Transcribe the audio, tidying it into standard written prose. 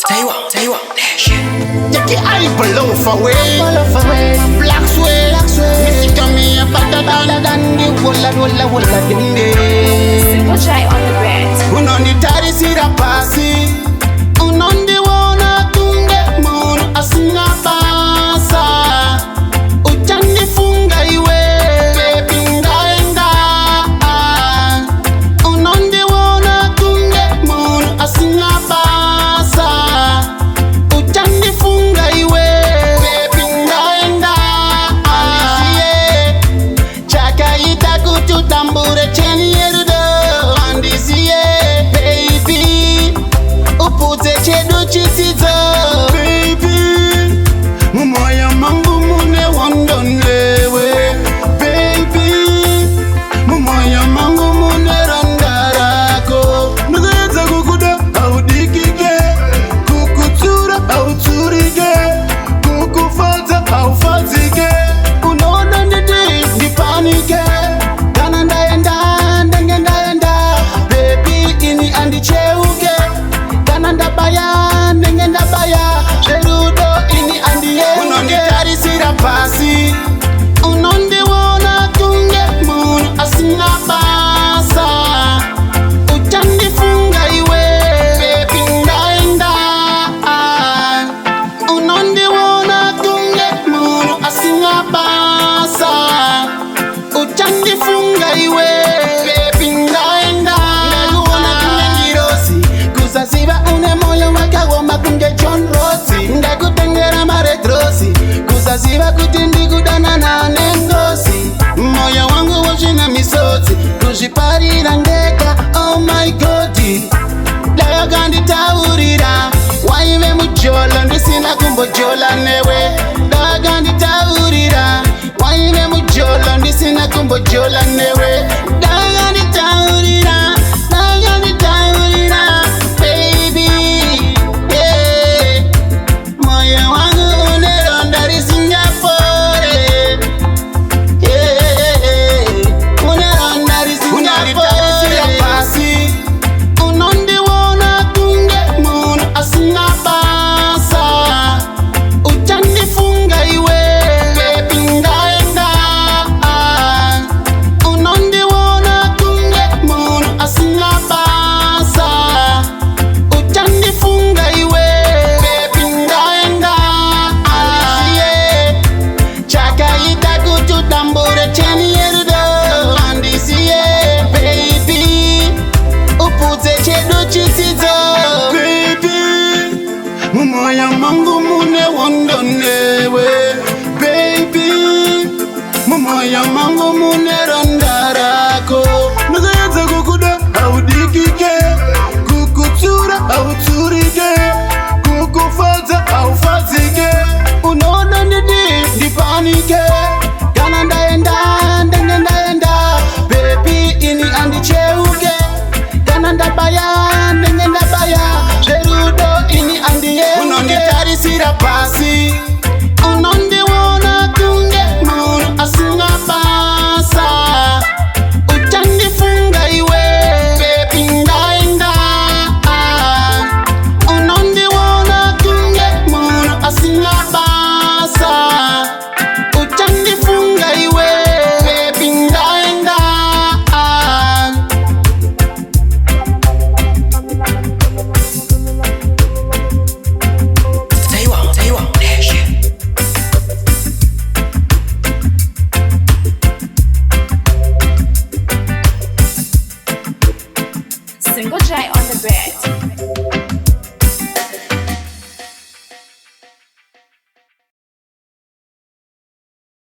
Taiwan Nation. Take your eye below for way. Black sway. Missy come here better than the walla dinde. Simple J on the beat. Unondi tari sira pasi. Unondi wona tunge mono asinga pasa. Uchandi funga iwe. Baby ngaenda. Unondi wona tunge mono asinga pasa. Uchandi funga iwe. Baby ngaenda. Chaka ita kutu tambure cheni yerudo. Andisiye baby. Upute chedu chitizo baby. Mumoya mangu mune wondonlewe baby. Mumoya mangu mune randarako. Nugeza kukuda au dikike. Kukutura au turike. Kukufata au fatike. Unoda ndidi ndipanike. Kana ndaenda baby ini andi cheuke. Kana ndabaya nenge ndabaya sherudo ini andi yeuke. Unondi tari sira pasi. Unondi wona tunge mono asinga pasa. Uchandi funga iwe baby ndaenda. Unondi wona tunge mono asinga pasa. Uchandi funga iwe baby ndaenda. Ndakuona tunge ngirosi kusaziba une moyo wakawoma kunge John Rossi. Ndakutengera maretrosi kusaziba kuti ndikudana nane ngosi. Moyo wangu woshina misotsi kuzviparira ndeka. Oh my god dayo kanditaurira waive mujolo ndisina kumbojola newe. Dayo kanditaurira waive mujolo ndisina kumbojola newe. Dayo kanditaurira baby yeah. Moyo wangu uneronda risingapore yeah. Uneronda risingapore pasi. Unondi wona tunge mono asinga pasa. Uchandi funga iwe baby ndaenda. Unondi wona tunge mono asinga pasa. Uchandi funga iwe baby ndaenda. Chaka ita kutu tambure cheni yerudo. Andisiye baby. Upute chedu chitizo baby. Mumoya mangu mune wondonewe baby. Mumoya mangu mune randarako. Nugeza kukuda au dikike. Kukutura au turike. Kukufata au fatike. Unoda ndidi ndipanike. Kana ndaenda baby ini andi cheuke. Kana ndabaya nenge ndabaya sherudo ini andi yeuke. Unondi tari sira pasi. Unondi wona tunge mono asinga pasa. Uchandi funga iwe baby ndaenda. Unondi wona tunge mono asinga pasa. Uchandi funga iwe baby ndaenda. Taiwan Nation. Single J on the beat.